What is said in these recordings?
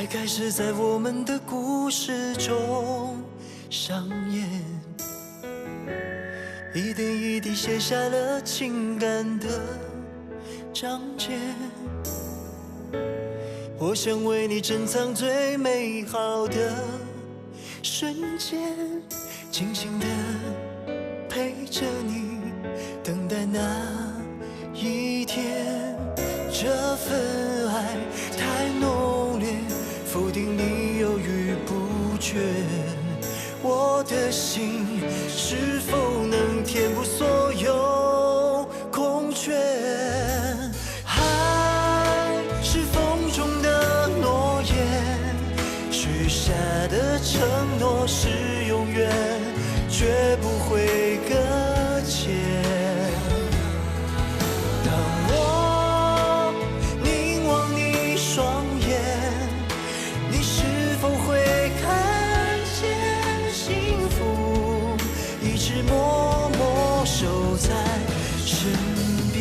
开始在我们的故事中上演，一点一滴写下了情感的章节。我想为你珍藏最美好的瞬间，静静地陪着你，等待那一天。这份爱太浓烈，否定你犹豫不决，我的心是否能填补所有空缺？爱是风中的诺言，许下的承诺是永远，绝不会搁浅。当我凝望你双眼，你是否会看见幸福一直默默守在身边？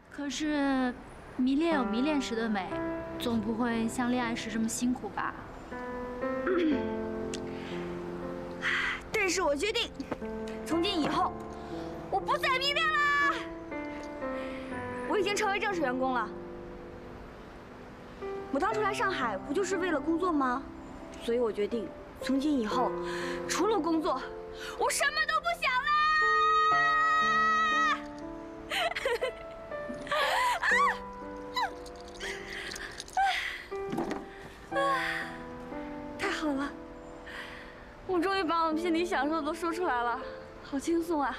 可是，迷恋有迷恋时的美，总不会像恋爱时这么辛苦吧？但是我决定，从今以后，我不再迷恋啦。我已经成为正式员工了。我当初来上海不就是为了工作吗？所以我决定，从今以后，除了工作，我什么都不想啦。太好了，我终于把我们心里想说的都说出来了，好轻松啊！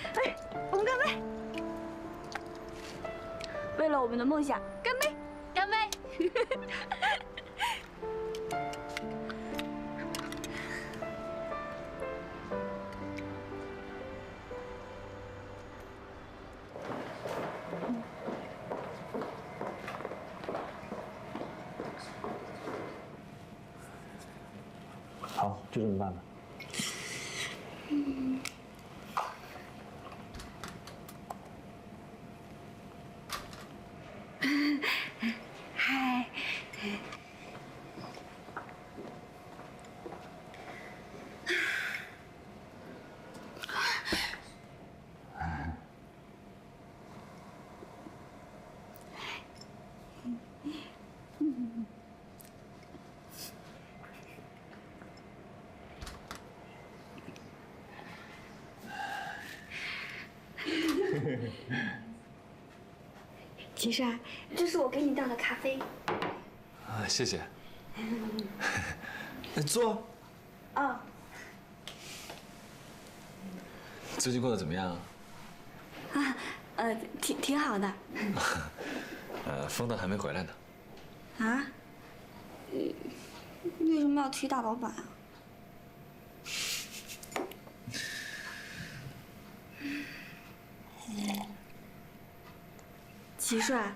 哎，我们干杯！为了我们的梦想，干杯！干杯！好，就这么办吧。嗨，齐帅，这是我给你倒的咖啡。啊，谢谢。坐。哦，最近过得怎么样？挺好的。风灯还没回来呢。啊？为什么要提大老板啊？齐帅，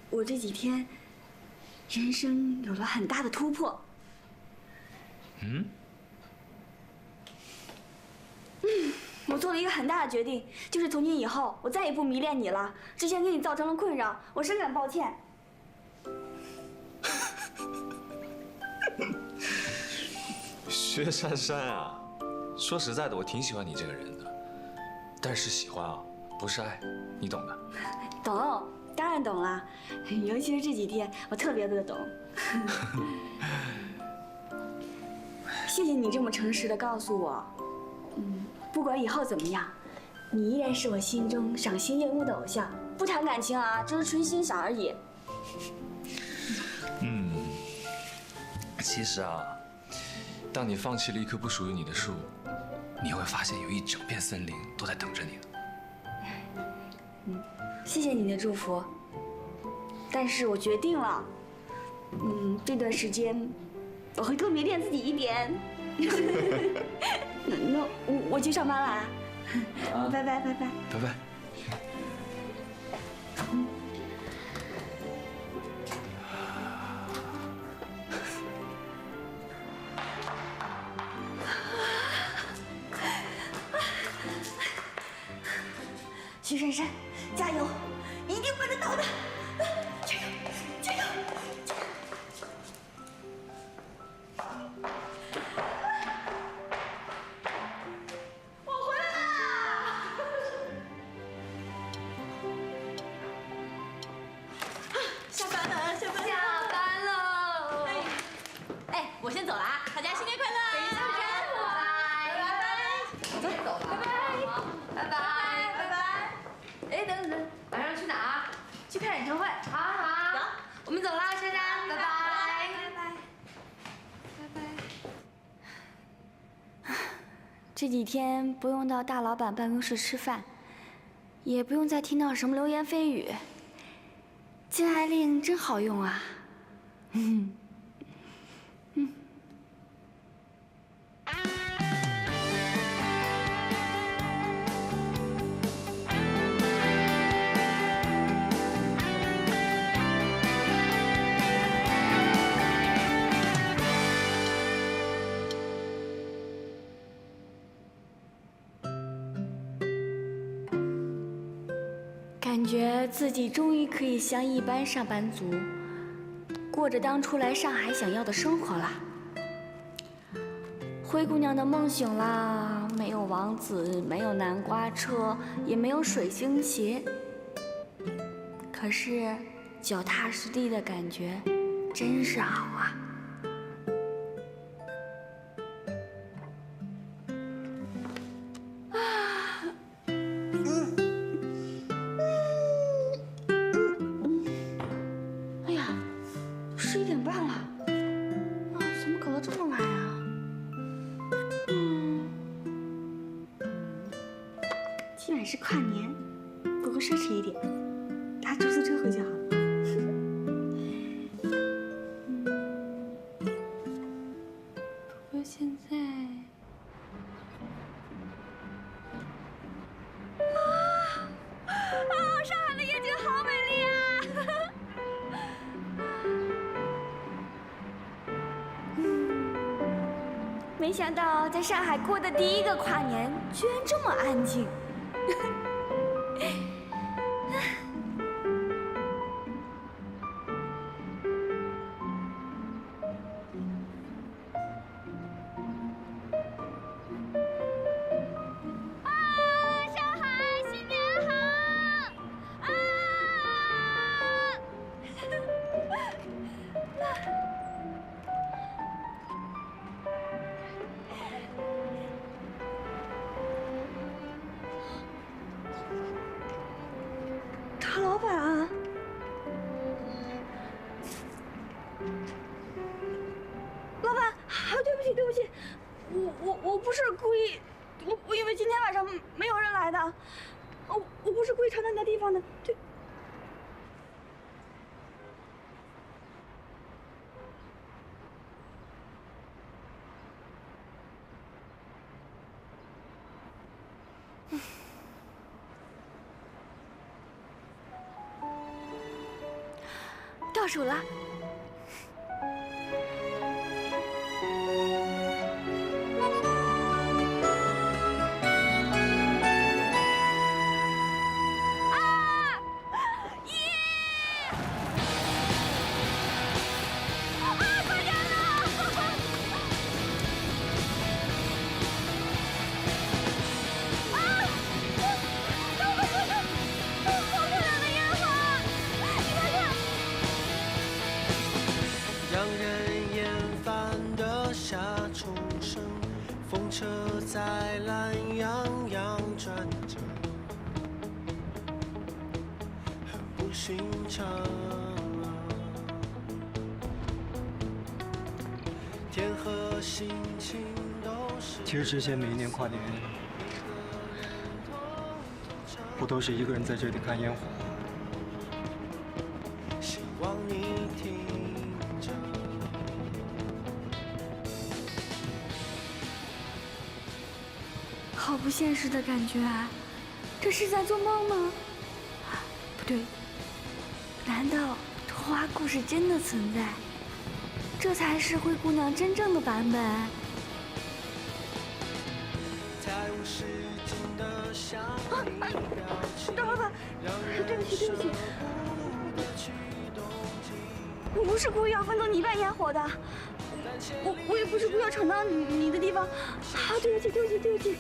我这几天人生有了很大的突破。我做了一个很大的决定，就是从今以后我再也不迷恋你了。之前给你造成了困扰，我深感抱歉。薛珊珊啊，说实在的，我挺喜欢你这个人的，但是喜欢啊，不是爱，你懂的。懂，当然懂了，尤其是这几天，我特别的懂。谢谢你这么诚实的告诉我，不管以后怎么样，你依然是我心中赏心悦目的偶像。不谈感情啊，只是纯欣赏而已。其实啊，当你放弃了一棵不属于你的树，你会发现有一整片森林都在等着你呢。谢谢你的祝福，但是我决定了，这段时间我会多迷恋自己一点。那我去上班了啊！拜拜拜拜拜拜。徐珊珊，加油，一定办得到的！加油，加油！我回来啦！下班了，下班了，下班喽！哎，我先走了啊，大家新年快乐！等一下，拜拜，我先走了，拜拜，拜拜，拜拜。哎，等，晚上去哪儿？去看演唱会。好，走，我们走啦，珊珊，拜拜，拜拜，拜拜。这几天不用到大老板办公室吃饭，也不用再听到什么流言蜚语。禁爱令真好用啊！感觉自己终于可以像一般上班族，过着当初来上海想要的生活了。灰姑娘的梦醒啦，没有王子，没有南瓜车，也没有水晶鞋，可是脚踏实地的感觉真是好啊。11点半了，怎么搞到这么晚啊？今晚是跨年，不过奢侈一点，搭出租车回去好。不过现在，上海的夜景好美丽啊！没想到在上海过的第一个跨年，居然这么安静。上海新年好！大老板，老板，对不起，对不起，我不是故意，我以为今天晚上没有人来的，我不是故意闯到你的地方的，对。倒数了。让人厌烦的夏虫声，风车在懒洋洋转着，很不寻常。天和心情都是。其实之前每一年跨年，我都是一个人在这里看烟火。希望你听着。好不现实的感觉啊！这是在做梦吗？不对，难道童话故事真的存在？这才是灰姑娘真正的版本。太大老板，对不起对不起，我不是故意要分走你一半烟火的，我也不是故意要闯到你的地方，啊，对不起对不起对不起，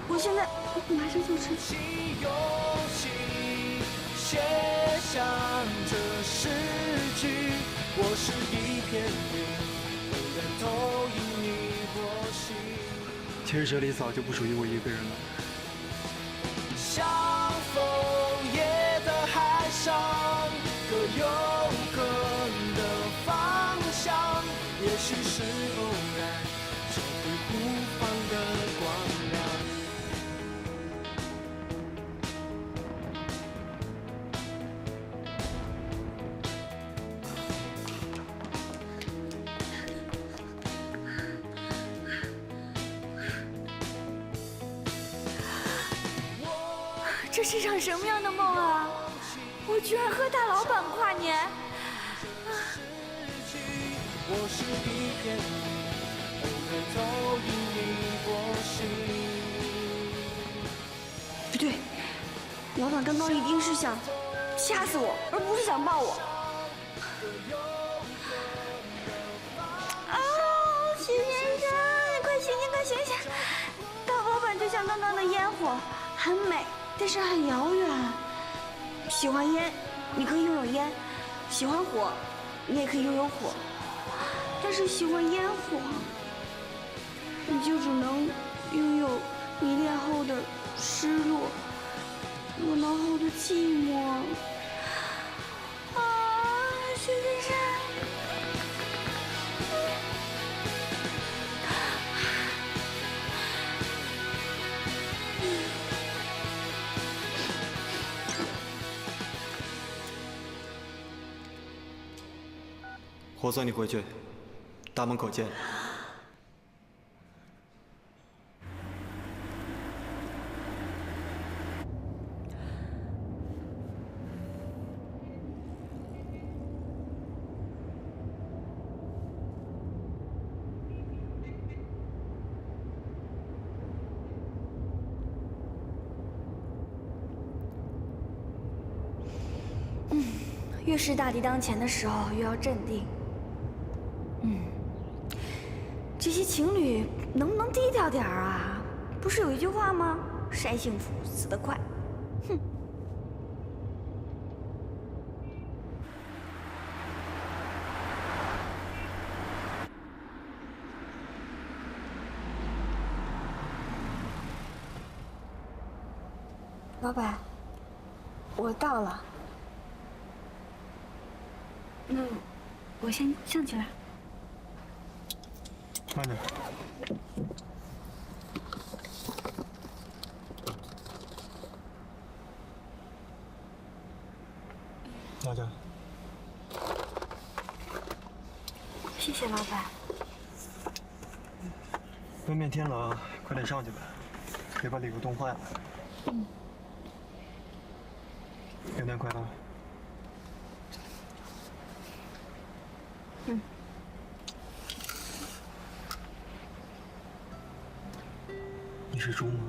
我现在马上就去。写上这诗句，我是一片云，永远投影你我心。其实这里早就不属于我一个人了。像枫叶的海上，各有各的方向，也许是偶然，找回孤芳的光亮。这是场什么样的梦啊！我居然和大老板跨年！我是一片云，偶尔投影你我心。不对，老板刚刚一定是想吓死我，而不是想抱我。啊，许先生，你快醒醒，快醒醒！大老板就像刚刚的烟火，很美。但是很遥远。喜欢烟，你可以拥有烟；喜欢火，你也可以拥有火。但是喜欢烟火，你就只能拥有迷恋后的失落，热闹后的寂寞。啊，徐先生。我送你回去，大门口见。越是大敌当前的时候，越要镇定。这些情侣能不能低调点儿啊？不是有一句话吗？晒幸福死得快。哼。老板，我到了。那我先上去了。慢点。拿着。谢谢老板。外面天冷，快点上去吧，别把礼物冻坏了。元旦快乐。你是猪吗？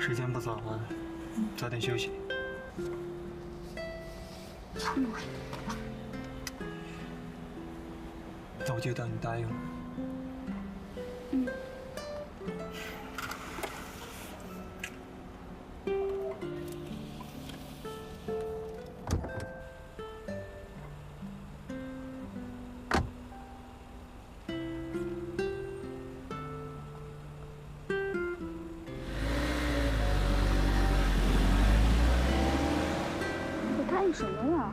时间不早了，早点休息。那我就当你答应了。干什么呀？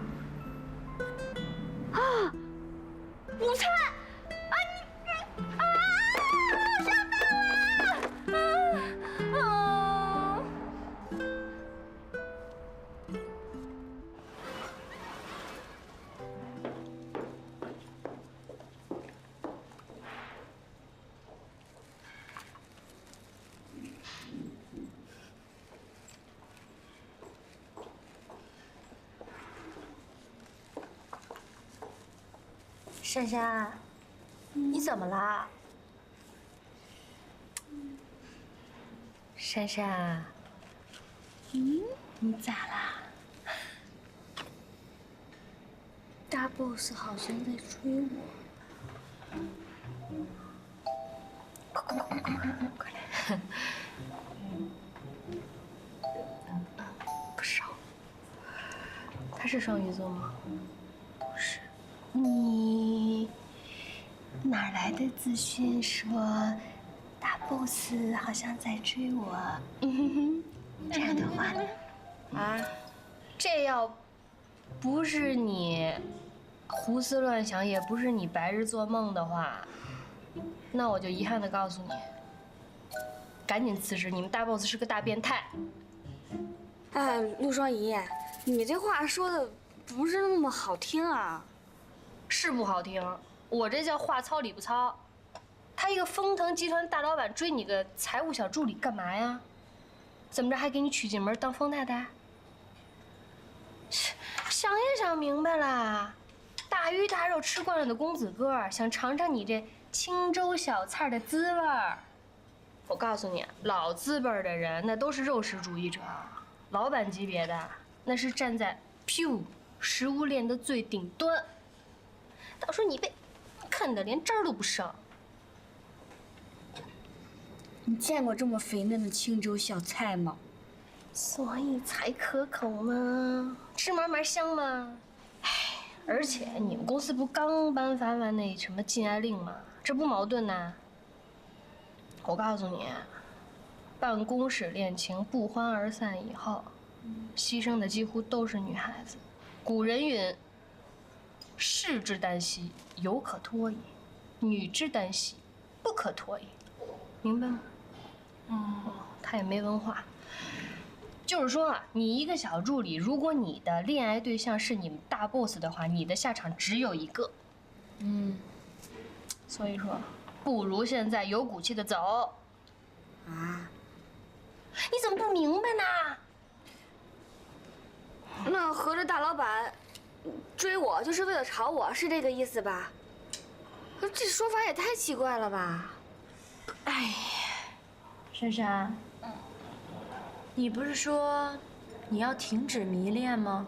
啊，午餐！啊你啊！上当了！啊！珊珊，你怎么啦？珊珊，你咋啦？大 boss 好像在追我。快来！不少。他是双鱼座吗？不是。你哪来的资讯说大 boss 好像在追我？这样的话，啊，这要不是你胡思乱想，也不是你白日做梦的话，那我就遗憾地告诉你，赶紧辞职！你们大 boss 是个大变态。哎，陆双怡，你这话说的不是那么好听啊。是不好听，我这叫话糙理不糙。他一个丰腾集团大老板追你个财务小助理干嘛呀？怎么着还给你娶进门当疯太太？想也想明白了，大鱼大肉吃惯了的公子哥，想尝尝你这清粥小菜的滋味儿。我告诉你，老资本的人那都是肉食主义者，老板级别的那是站在食物链的最顶端。到时候你被啃得连汁儿都不剩。你见过这么肥嫩的清粥小菜吗？所以才可口吗？吃嘛嘛香吗？哎，而且你们公司不刚颁发完那什么禁爱令吗？这不矛盾呐。我告诉你，办公室恋情不欢而散以后，牺牲的几乎都是女孩子。古人云：“士之耽兮，犹可脱矣；女之耽兮，不可脱矣。”明白吗？他也没文化。就是说啊，你一个小助理，如果你的恋爱对象是你们大 boss 的话，你的下场只有一个。所以说，不如现在有骨气的走。啊？你怎么不明白呢？那合着大老板追我就是为了炒我，是这个意思吧？这说法也太奇怪了吧！哎，珊珊，你不是说你要停止迷恋吗？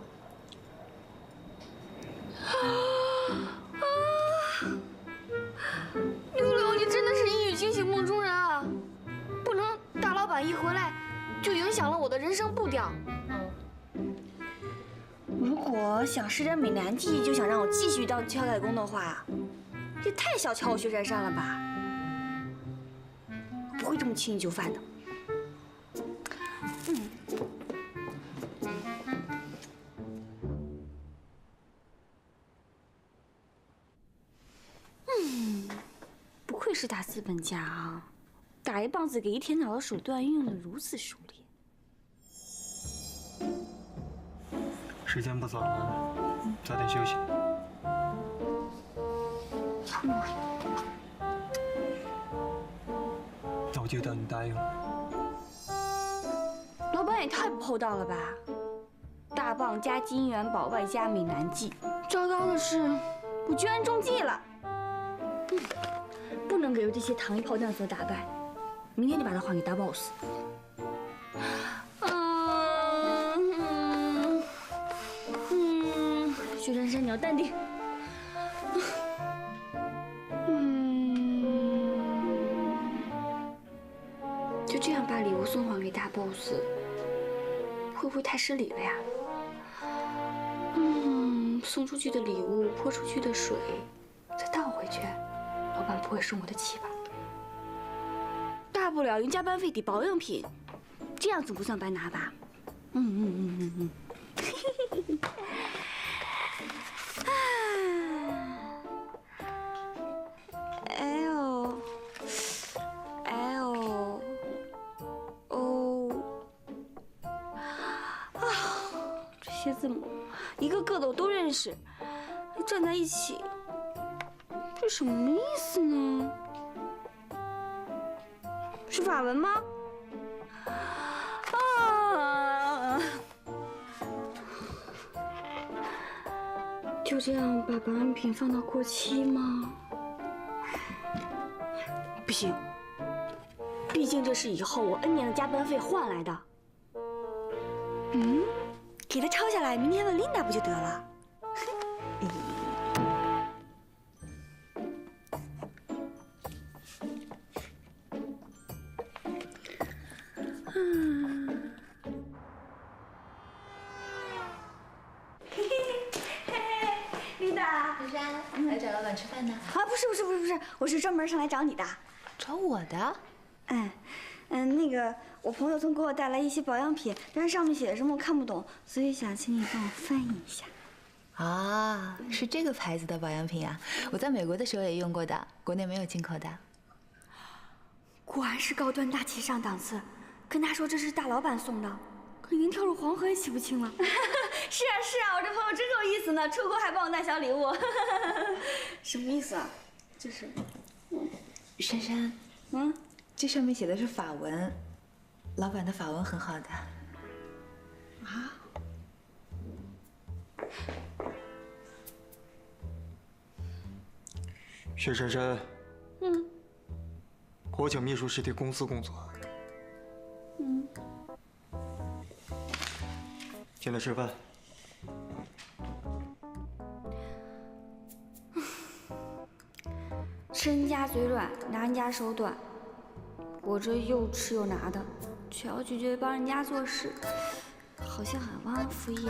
六六，你真的是一语惊醒梦中人啊！不能大老板一回来就影响了我的人生步调。如果想施展美男计，就想让我继续当敲代工的话，也太小瞧我薛珊珊了吧！不会这么轻易就范的。不愧是大资本家啊，打一棒子给一天脑的手段运用的如此熟练。时间不早了，早点休息。那我就当你答应了。老板也太不厚道了吧！大棒加金元宝外加美男计，糟糕的是，我居然中计了。不能给这些糖衣炮弹所打败，明天就把它还给大 boss。薛珊珊，你要淡定。就这样把礼物送还给大 boss， 会不会太失礼了呀？送出去的礼物泼出去的水，再倒回去，老板不会生我的气吧？大不了用加班费抵保养品，这样总不算白拿吧？这些字母一个个的我都认识，站在一起，这什么意思呢？是法文吗？就这样把保养品放到过期吗？不行，毕竟这是以后我 N 年的加班费换来的。给他抄下来，明天问琳达不就得了？琳达，珊珊，来找老板吃饭呢？啊，不是，我是专门上来找你的。找我的？那个我朋友从国外带来一些保养品，但是上面写的什么我看不懂，所以想请你帮我翻译一下。啊，是这个牌子的保养品啊！我在美国的时候也用过的，国内没有进口的。果然是高端大气上档次，跟他说这是大老板送的，可已经跳入黄河也洗不清了。是啊，我这朋友真够意思呢，出国还帮我带小礼物。什么意思啊？就是，珊珊，这上面写的是法文，老板的法文很好的。啊？薛珊珊。我请秘书实体公司工作。进来吃饭。吃人家嘴软，拿人家手短。我这又吃又拿的，却要拒绝帮人家做事，好像很忘恩负义。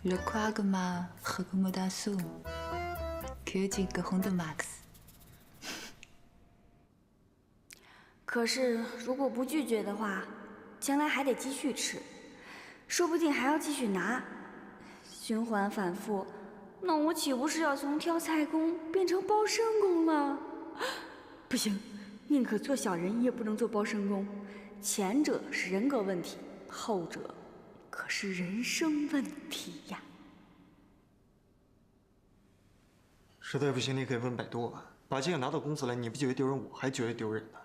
Je crois que ma recommandation que tu grandes max。可是如果不拒绝的话，将来还得继续吃，说不定还要继续拿，循环反复，那我岂不是要从挑菜工变成包身工了？不行，宁可做小人也不能做包身工。前者是人格问题，后者可是人生问题呀。实在不行，你可以问百度啊。把这个拿到公司来，你不觉得丢人，我还觉得丢人呢。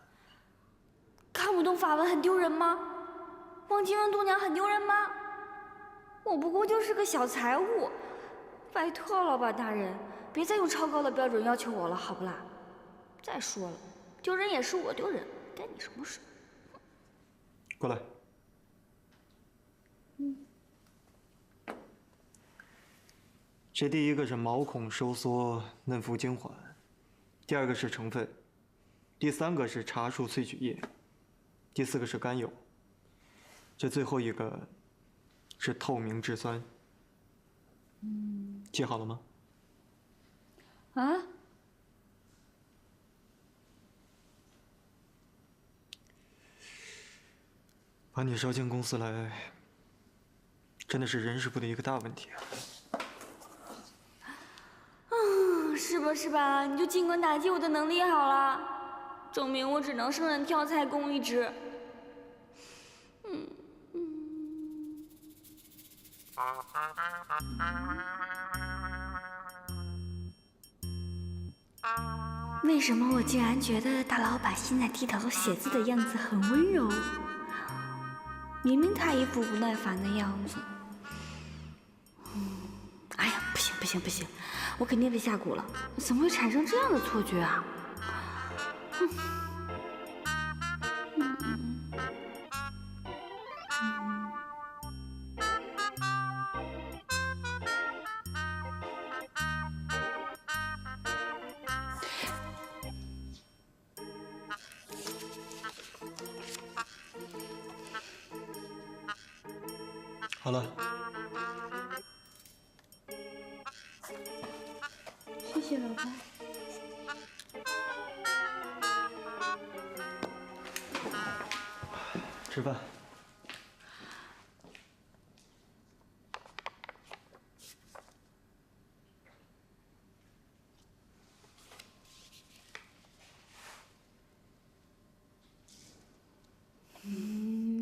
看不懂法文很丢人吗？忘记问度娘很丢人吗？我不过就是个小财务，拜托老板大人，别再用超高的标准要求我了，好不啦？再说了，丢人也是我丢人，干你什么事？过来。这第一个是毛孔收缩嫩肤精华，第二个是成分，第三个是茶树萃取液，第四个是甘油，这最后一个是透明质酸。记好了吗？啊？把你招进公司来，真的是人事部的一个大问题啊。是吧？你就尽管打击我的能力好了，证明我只能胜任挑菜工一职。为什么我竟然觉得大老板现在低头写字的样子很温柔？明明他一副不耐烦的样子。哎呀，不行，我肯定被下蛊了！怎么会产生这样的错觉啊？好了。谢谢老板。吃饭。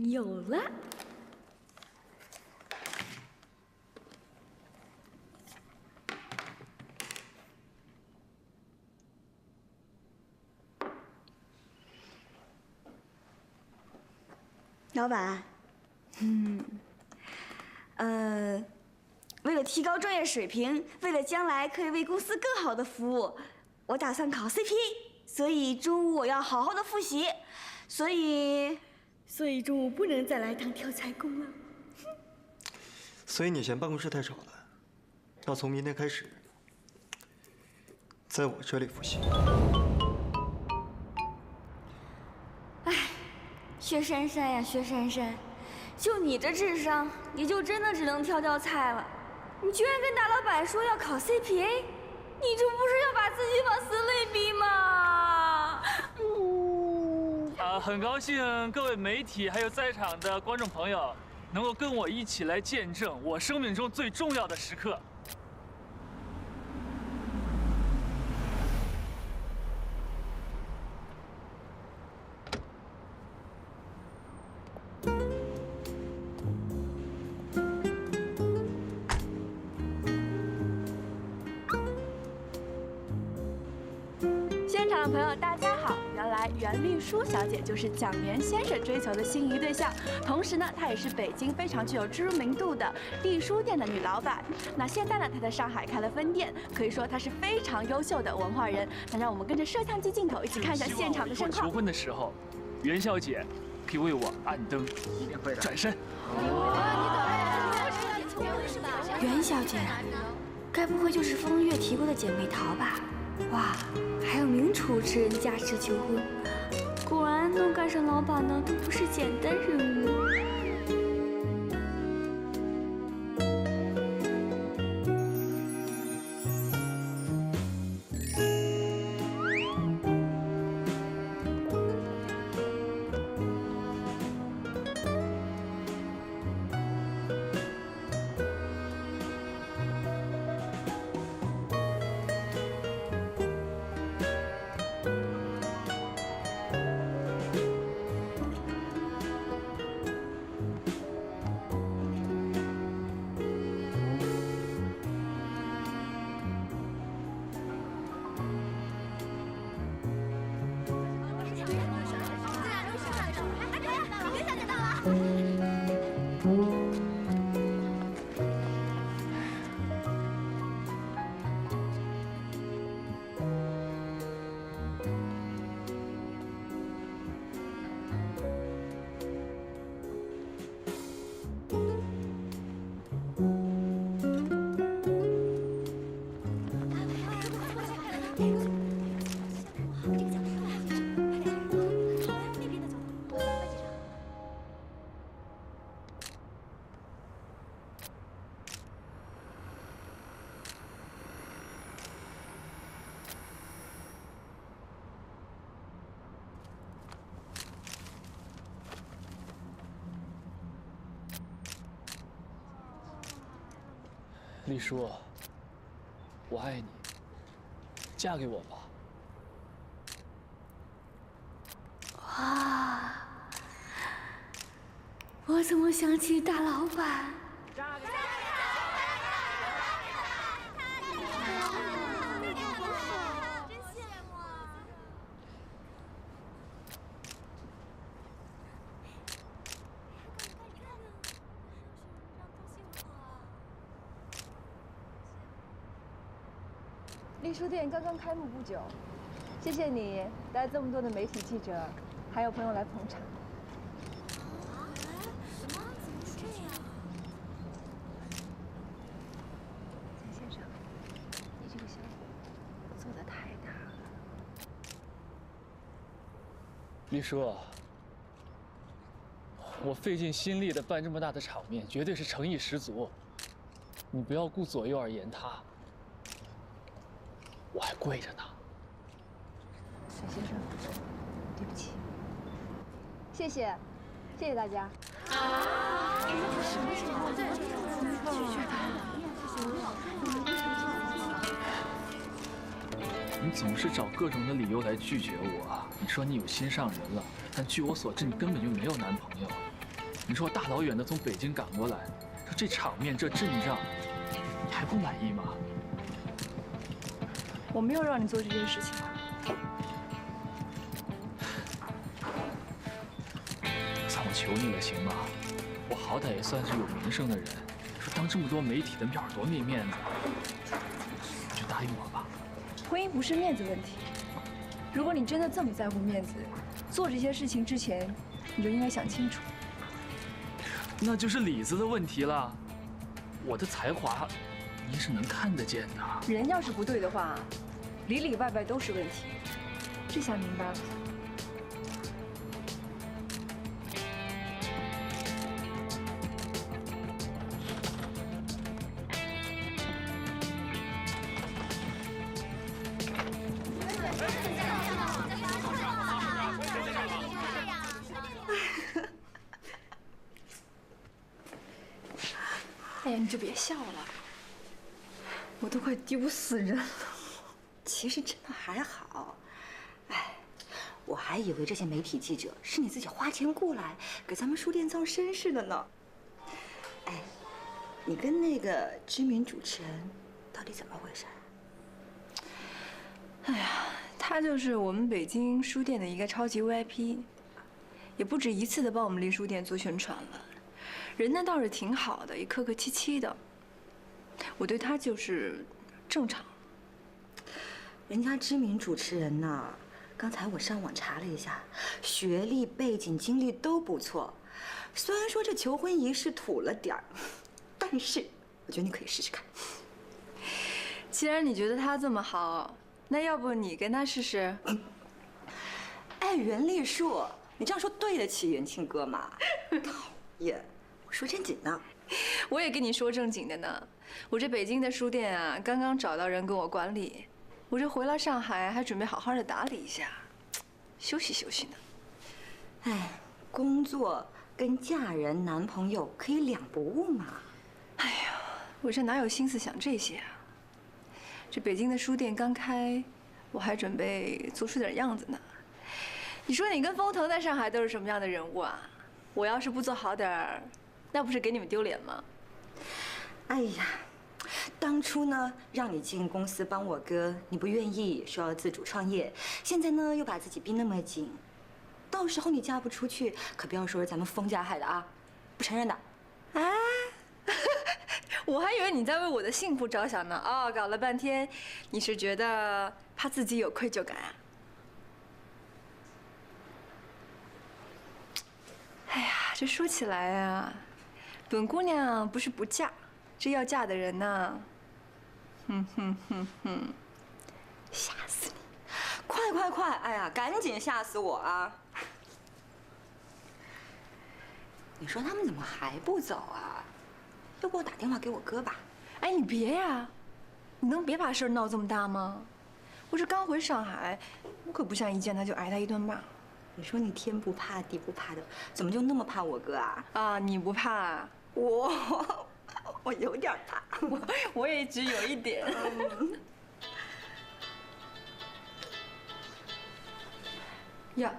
有了。老板，为了提高专业水平，为了将来可以为公司更好的服务，我打算考 CPA， 所以中午我要好好的复习，所以中午不能再来当跳财工了。所以你嫌办公室太吵了，要从明天开始，在我这里复习。哎，薛珊珊呀，薛珊珊，就你这智商，你就真的只能跳菜了。你居然跟大老板说要考 CPA， 你这不是要把自己往死里逼吗？很高兴各位媒体还有在场的观众朋友能够跟我一起来见证我生命中最重要的时刻。现场的朋友，大家好！原来袁丽书小姐就是蒋连先生追求的心仪对象，同时呢，她也是北京非常具有知名度的丽书店的女老板。那现在呢，她在上海开了分店，可以说她是非常优秀的文化人。那让我们跟着摄像机镜头一起看一下现场的盛况。求婚的时候，袁小姐可以为我按灯，一定会转身。袁小姐，该不会就是风月提过的姐妹淘吧？哇，还有名主持人加持求婚，果然能干上老板的都不是简单人物。丽书，我爱你，嫁给我吧。哇，我怎么想起大老板？丽书店刚刚开幕不久，谢谢你带这么多的媒体记者，还有朋友来捧场。蒋先生，你这个小伙做得太大了。丽书，我费尽心力的办这么大的场面，绝对是诚意十足。你不要顾左右而言他。我还跪着呢。沈先生，对不起。谢谢，谢谢大家。什么情况？你总是找各种的理由来拒绝我。你说你有心上人了，但据我所知，你根本就没有男朋友。你说我大老远的从北京赶过来，说这场面这阵仗，你还不满意吗？我没有让你做这件事情。算我求你了，行吗？我好歹也算是有名声的人，说当这么多媒体的面多没面子，就答应我吧。婚姻不是面子问题。如果你真的这么在乎面子，做这些事情之前，你就应该想清楚。那就是里子的问题了。我的才华，您是能看得见的。人要是不对的话，里里外外都是问题。这下明白了。哎呀，你就别笑了，我都快丢死人了。其实真的还好，哎，我还以为这些媒体记者是你自己花钱雇来给咱们书店造声势的呢。哎，你跟那个知名主持人到底怎么回事？哎呀，他就是我们北京书店的一个超级 VIP， 也不止一次的帮我们离书店做宣传了。人呢倒是挺好的，也客客气气的。我对他就是正常。人家知名主持人呢，刚才我上网查了一下，学历、背景、经历都不错。虽然说这求婚仪式土了点儿，但是我觉得你可以试试看。既然你觉得他这么好，那要不你跟他试试？哎，袁立树，你这样说对得起元庆哥吗？讨厌，我说正经的。我也跟你说正经的呢。我这北京的书店啊，刚刚找到人跟我管理，我这回了上海还准备好好的打理一下，休息休息呢。哎，工作跟嫁人、男朋友可以两不误嘛。哎呀，我这哪有心思想这些啊？这北京的书店刚开，我还准备做出点样子呢。你说你跟风腾在上海都是什么样的人物啊？我要是不做好点儿，那不是给你们丢脸吗？哎呀，当初呢让你进公司帮我哥，你不愿意，说要自主创业，现在呢又把自己逼那么紧，到时候你嫁不出去，可不要说是咱们封家害的啊，不承认的。啊，我还以为你在为我的幸福着想呢。哦，搞了半天，你是觉得怕自己有愧疚感啊？哎呀，这说起来啊，本姑娘不是不嫁，这要嫁的人呢，吓死你！快快快！哎呀，赶紧吓死我啊！你说他们怎么还不走啊？要不我打电话给我哥吧？哎，你别呀，你能别把事儿闹这么大吗？我这刚回上海，我可不想一见他就挨他一顿骂。你说你天不怕地不怕的，怎么就那么怕我哥啊？啊，你不怕啊？我有点怕，我也只有一点。呀，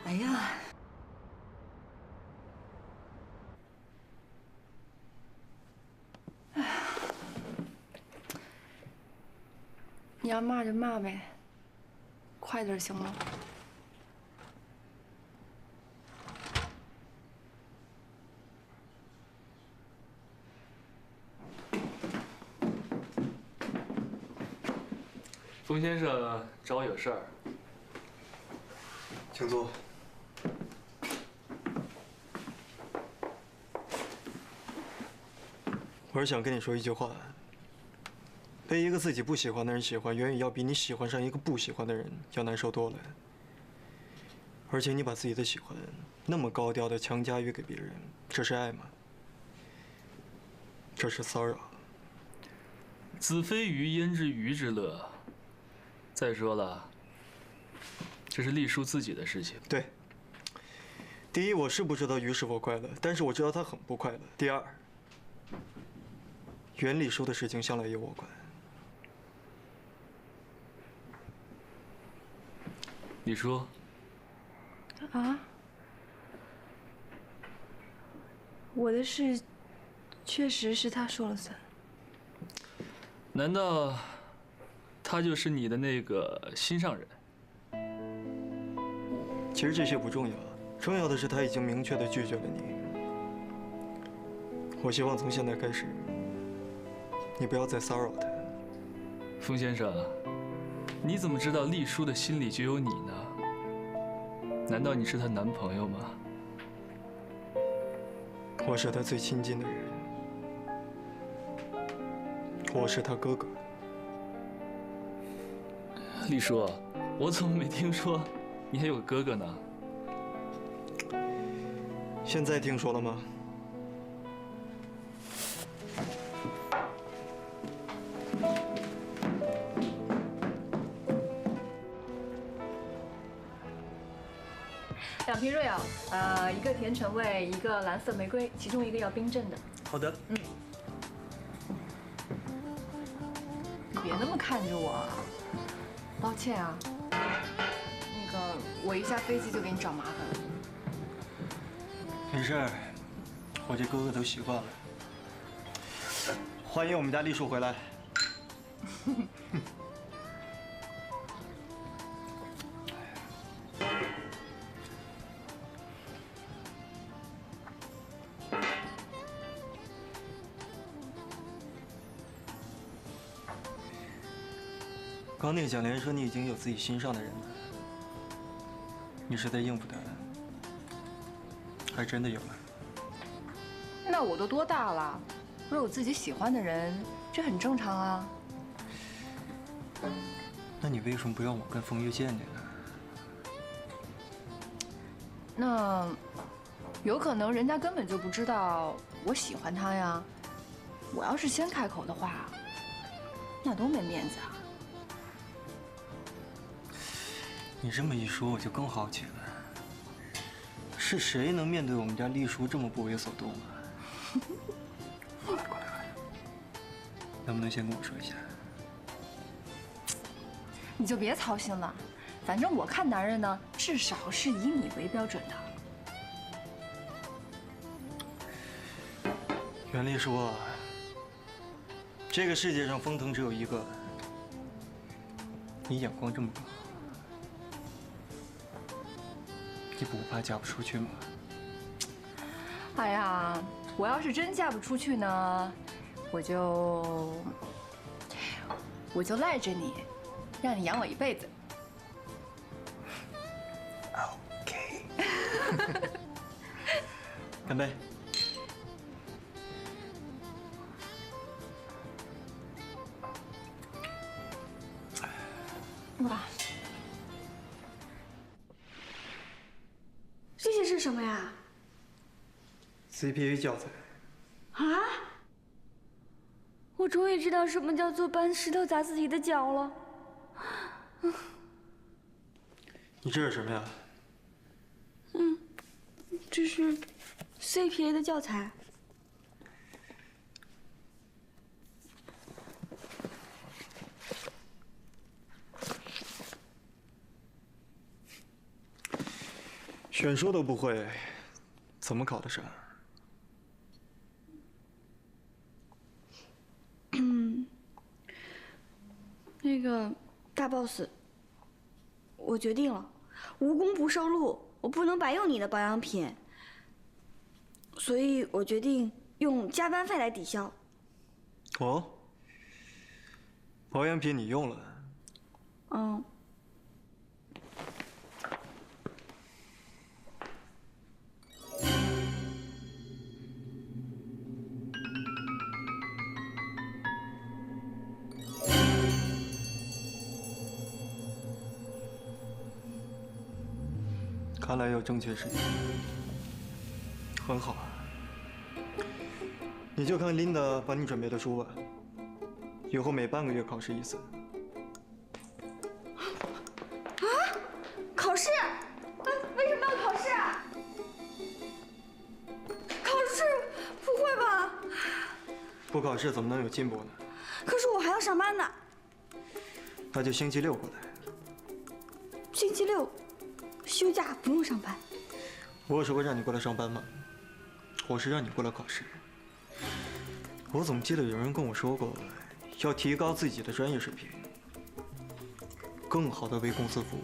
哎呀，你要骂就骂呗，快点行吗？风先生找我有事儿，请坐。我是想跟你说一句话：被一个自己不喜欢的人喜欢，远远要比你喜欢上一个不喜欢的人要难受多了。而且你把自己的喜欢那么高调的强加于给别人，这是爱吗？这是骚扰。子非鱼焉知鱼之乐？再说了，这是丽叔自己的事情。对。第一，我是不知道鱼是否快乐，但是我知道他很不快乐。第二，袁丽叔的事情向来由我管。李叔。啊？我的事，确实是他说了算。难道他就是你的那个心上人？其实这些不重要，重要的是他已经明确地拒绝了你。我希望从现在开始，你不要再骚扰他。风先生，你怎么知道丽叔的心里就有你呢？难道你是她男朋友吗？我是他最亲近的人，我是他哥哥。丽叔，我怎么没听说你还有个哥哥呢？现在听说了吗？2瓶 Real，一个甜橙味，一个蓝色玫瑰，其中一个要冰镇的。好的。你别那么看着我，抱歉啊。那个，我一下飞机就给你找麻烦了。没事儿，我这哥哥都习惯了。欢迎我们家丽叔回来。刚那个蒋莲说你已经有自己心上的人了，你是在应付他，还真的有了？那我都多大了？我有自己喜欢的人，这很正常啊。那你为什么不让我跟风月见见呢？那有可能人家根本就不知道我喜欢他呀。我要是先开口的话，那多没面子啊。你这么一说，我就更好奇了。是谁能面对我们家丽叔这么不为所动啊？过来，能不能先跟我说一下？你就别操心了，反正我看男人呢，至少是以你为标准的。袁丽说，这个世界上风腾只有一个，你眼光这么高，你不怕嫁不出去吗？哎呀，我要是真嫁不出去呢，我就赖着你，让你养我一辈子。OK。干杯！哇，这些是什么呀？ CPA 教材。啊！我终于知道什么叫做搬石头砸自己的脚了。你这是什么呀？这是 CPA 的教材。选书都不会，怎么考得上？那个大 boss， 我决定了，无功不受禄，我不能白用你的保养品，所以我决定用加班费来抵消。哦，保养品你用了？嗯。看来有正确时机，很好啊。你就看琳达帮你准备的书吧，以后每半个月考试一次。啊？考试？为什么要考试啊？考试？不会吧？不考试怎么能有进步呢？可是我还要上班呢。那就星期六过来。星期六。 休假不用上班。我有说过让你过来上班吗？我是让你过来考试。我怎么记得有人跟我说过，要提高自己的专业水平，更好的为公司服务。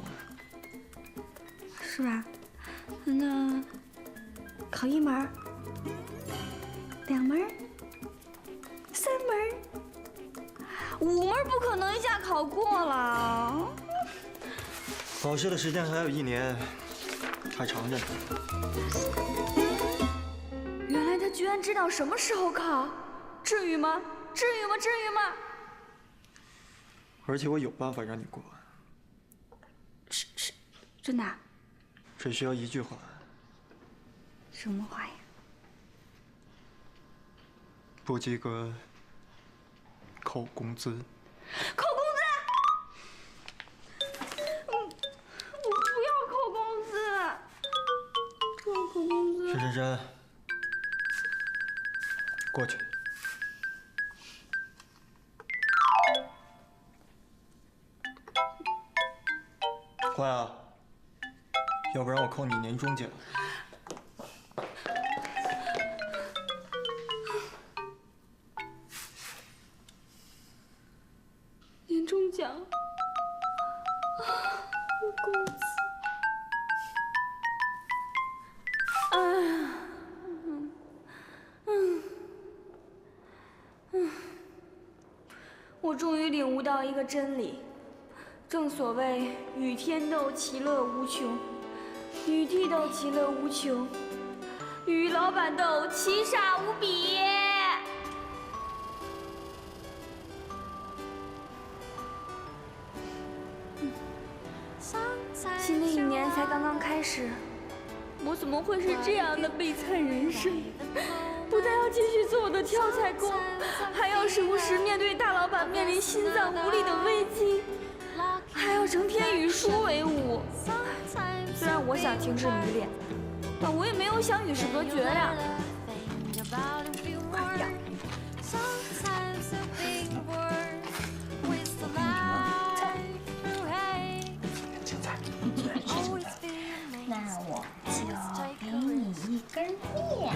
是吧？那考1门、2门、3门、5门不可能一下考过了。考试的时间还有1年，还长着呢。原来他居然知道什么时候考，至于吗？至于吗？至于吗？而且我有办法让你过。是，真的？只需要1句话。什么话呀？不及格，扣工资。扣工资？我不要扣工资，不要扣工资。石珊珊，过去。快啊！要不然我扣你年终奖。年终奖，工资，我终于领悟到一个真理，正所谓与天斗其乐无穷，与地斗其乐无穷，与老板斗其傻无比。新的1年才刚刚开始，我怎么会是这样的悲惨人生？不但要继续做我的挑菜工，还要时不时面对大老板面临心脏无力的危机，还要成天与书为伍。虽然我想停止迷恋，但我也没有想与世隔绝呀。哎呀！那我就给你1根面。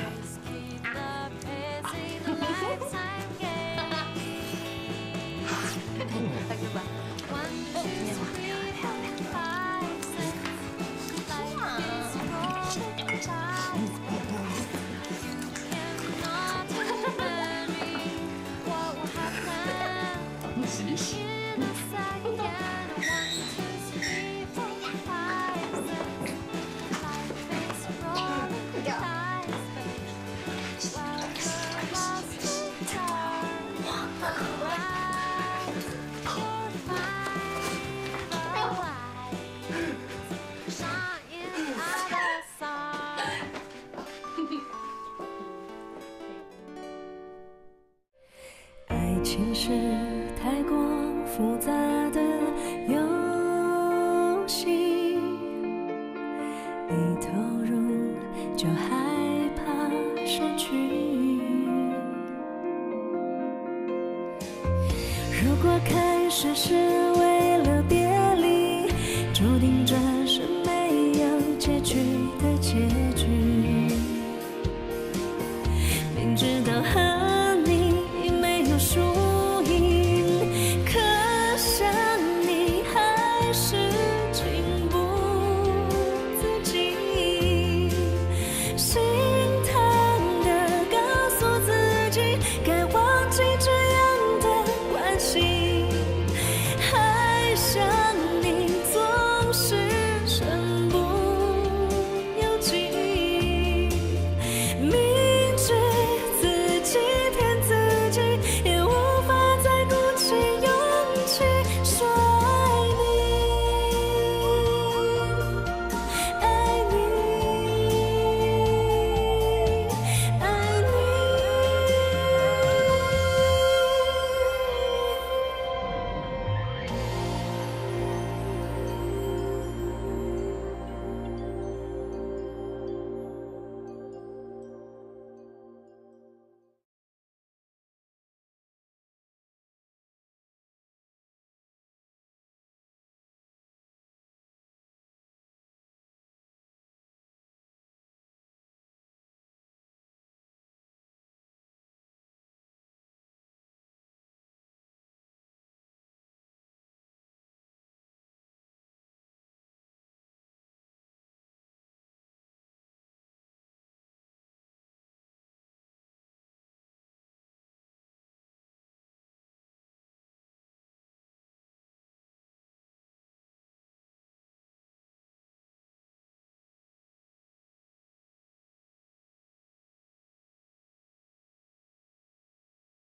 你洗一洗。爱情是太过复杂的游戏，一投入就害怕失去。如果开始是为